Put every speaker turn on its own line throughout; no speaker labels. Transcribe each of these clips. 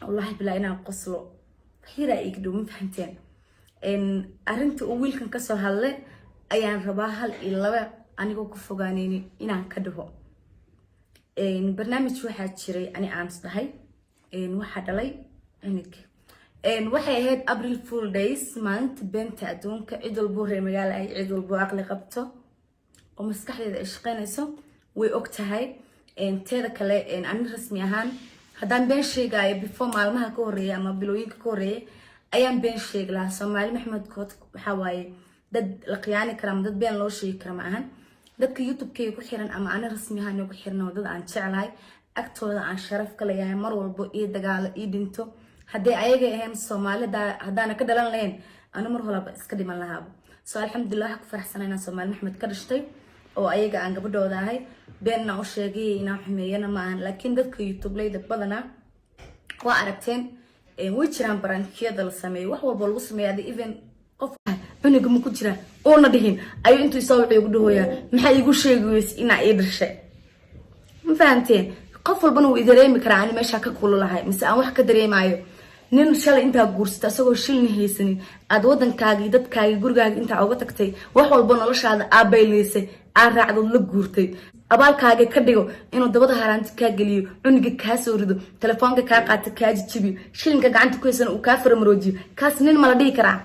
والله بلا إنا قصلو هيرا يقدو مفهمتين أرنت أول كان كسر هلا أيان رباها إلا أنا جو كفوجانيني إنا كده برنامج شو حاتشري أنا أمس ده واحد علي إنك waxay ahayd April Fool Days maalinta beenta adduunka cid walba reer magaal ay cid walba aqli qabto oo maskaxdeeda ay shaqeynayso way og tahay teeda kale aan rasmi ahaan hadaan been sheegayo before maalmaha ka horeeyay ama bilooyinka ka horeeyay ayaan been sheeg lahaa Soomaali Maxamed Kood waxa waaye dad la qiyaani kara dad been loo sheegi kara ma ahan dadka YouTube-kayga ku xiran ama aan rasmi ahaan ugu xirnaa dad aan jecelahay agtooda aan sharaf ka leeyahay mar walba iyo dagaal iyo dhinto haddii ayaga ahayn Soomaalida hadaan ka dhalan lahayn anu mar walba iska dhiman lahaa soo alxamdulillah ku faraxsanahay Soomaali Maxamed ka dhashtay oo ayaga aan gabadhooda ahay beenna u sheegay inaa xumeeyana ma ahan laakiin dadka YouTube-leyda badana waa aragteen way jiraan barankiyada la sameeyo wax walba lagu sameeyo even qof cunuga ma ku jira oo na dhihin ayuu intuu soo wixii ugu dhahooyaa maxay igu sheegays inaa ii dhashay ma fahanteen qof walbana wuu dareemi karaa aan meesha ka kululahay mise aan wax ka dareemayo nin shalay inta guursta asagoo shilni haysanin aad wadankaaga dadkaaga gurigaaga inta uga tagtay wax walba noloshaada aabayleysay aan raacdo la guurtay abaalkaaga ka dhigo inuu dabada haraanti ka galiyo cuniga ka soo rido telefoonka ka qaato ka jijibiyo shilinka gacanta ku haysan uu ka farmaroojiyo kaas nin ma la dhigi karaa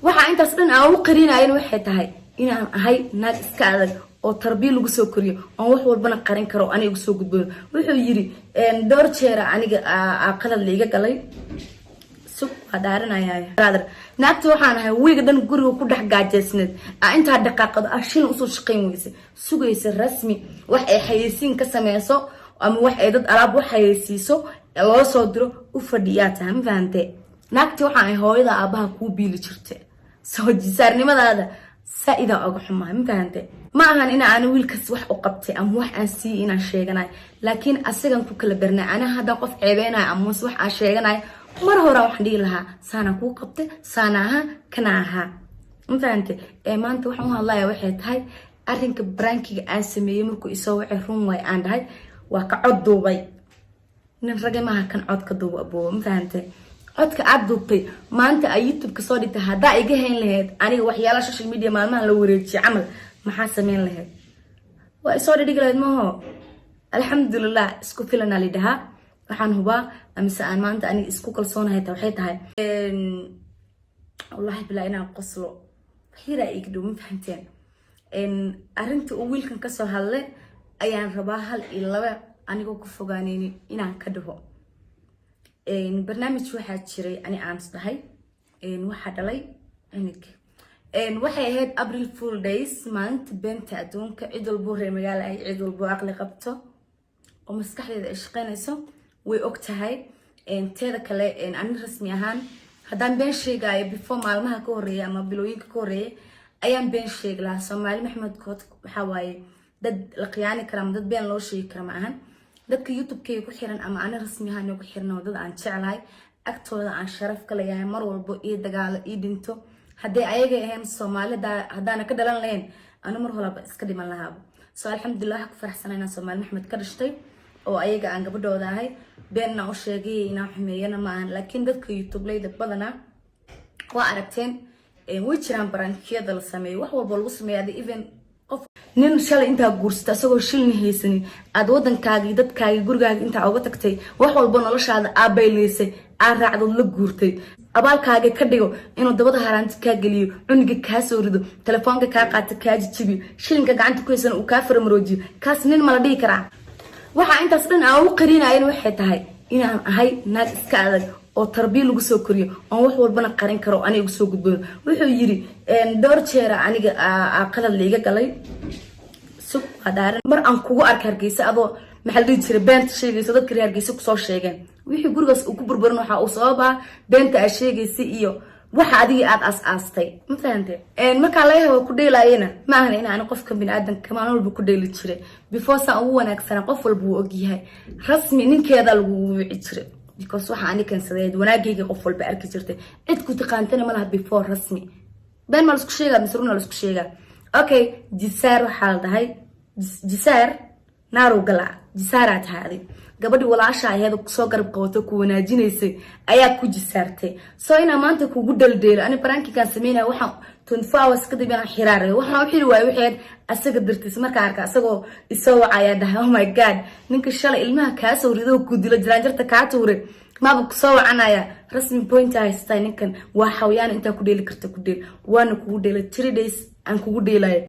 waxa intaas dhan aan u qarinaayeen waxay tahay inaan ahay naag iska adag oo tarbiya lagu soo koriyo oo wax walbana qarin karo aniga soo gudboono wuxuu yiri door jeer aniga qalad liiga galay suuq qadaaranayaa brother naagta waxaan ahay wiiga dhan guriga ku dhex gaajeysneed inta daqiiqad shil u soo shaqeyn weysay sugaysa rasmi wax ay xayeysiin ka sameeyso ama wax ay dad alaab wax xayeysiiso loo soo diro u fadhiyaa taan fahamtay naagta waxaan ahay hooyada aabaha ku biili jirtay soo jisaarnimadaada saida ugu xumaa ma fahamtay ma ahan in aan wiilkaas wax u qabtay ama wax aan si inaan sheeganay laakiin asagan ku kala barnaa ana hada qof ceebeynay ama wax aan sheeganay mar hore waxaan dhigi lahaa saana ku qabtay saanaha kana aha ma fahamtay maanta waxaan u hadlayaa waxay tahay arrinka brankiga aan sameeyay markuu isoo wixii run way aan dhahay waa ka cod duubay nin ragay ma kan cod ka duubo abo ma fahamtay codka aad duubtay maanta ay YouTube ka soo dhigtay hadaa iga hayn lahayd aniga waxyaalaha social media maalmaha la wareejiyay camal maxaa sameyn lahayd waa soo dhigi lahayd maaho alxamdulillah isku filan ali dhaha waxaan hubaa amse aan maanta aniga isku kalsoonahay waxay tahay wallahi bala inaa qoslo hira igdo ma fahanteen arinta uu wiilkan ka soo hadlay ayaan rabaa hal iyo laba aniga ku fogaanayni inaan ka dhaho barnaamij waxa jiray ani aams dhahay waxa dhalay inik waxay ahayd April Fool Days maalinta beenta adduunka cid walba reer magaal ay cid walba aqli qabto oo maskaxdeeda ay shaqeynayso way og tahay teeda kale aan rasmi ahaan hadaan been sheegayo before maalmaha ka horeeyay ama bilooyinka ka horeeyay ayaan been sheeg lahaa Soomaali Maxamed Kood waxa waaye dad la qiyaani kara dad been loo sheegi kara ma ahan dadka YouTube-kayga ku xiran ama aan rasmi ahaan ugu xirnaa dad aan jecelahay agtooda aan sharaf ka leeyahay mar walba iyo dagaal iyo dhinto haddii ayaga ahayn Soomaalida hadaan ka dhalan lahayn anu mar walba iska dhiman lahaa soo alxamdulillah ku faraxsanahay Soomaali Maxamed ka dhashtay oo ayaga aan gabadhooda ahay beenna u sheegay inaa xumeeyana ma ahan laakiin dadka YouTube-leyda badana waa aragteen way jiraan barankiyada la sameeyo wax walba lagu sameeyo even nin shalay inta guursta asagoo shilni haysanin aad wadankaaga dadkaaga gurigaaga inta uga tagtay wax walba noloshaada aabayleysay aan raacdo la guurtay abaalkaaga ka dhigo inuu dabada haraanti ka galiyo cuniga ka soo rido telefoonka ka qaato ka jijibiyo shilinka gacanta ku haysan uu ka farmaroojiyo kaas nin ma la dhigi karaa waxa intaas dhan aan u qarinaayeen waxay tahay inaan ahay naag iska adag oo tarbiya lagu soo koriyo oo wax walbana qarin karo aniga soo gudboono wuxuu yiri door jeer aniga qalad liiga galay suuq qadaaran mar aan kugu arka Hargeysa adoo maxal dhigi jiray beenta sheegayso dadka reer Hargeysa ku soo sheegeen wixii gurigaas uu ku burburin waxa uu sababa beenta ay sheegaysa iyo waxa adiga aad aastay ma fahamtay marka la yahay ku dheelayna ma ahan in aan qofka bini'aadan kama walba ku dheeli jiray before sa ugu wanaagsan qof walba uu og yahay rasmi ninkeeda lagu wici jiray because waxa aan kansaday wanaagayga qof walba arki jirtay cid ku taqaantana malaha before rasmi been ma isku sheega misruna isku sheega okay jisaar waxa la dhahay jisaar naaru gala jisaaraad haadi gabadhi walaasha ahayd soo garab qabato ku wanaajinaysay ayaa ku jisaartay soo ina maanta kugu daldeel ani barankigan sameeyay waxaan 24 hours kadib aan xiraaray waxaan u xiri waayay waxaad asaga dirtis marka arka asagoo isoo wacaya dhahay oh my god ninka shalay ilmaha ka soo rido ku dilo jiraanjarta ka tuure ما بكسو عنايا رسمي بوينت هاي ستاين كان وحويان انت كوديل كرت كوديل وانا كوديل 3 days ان كوديل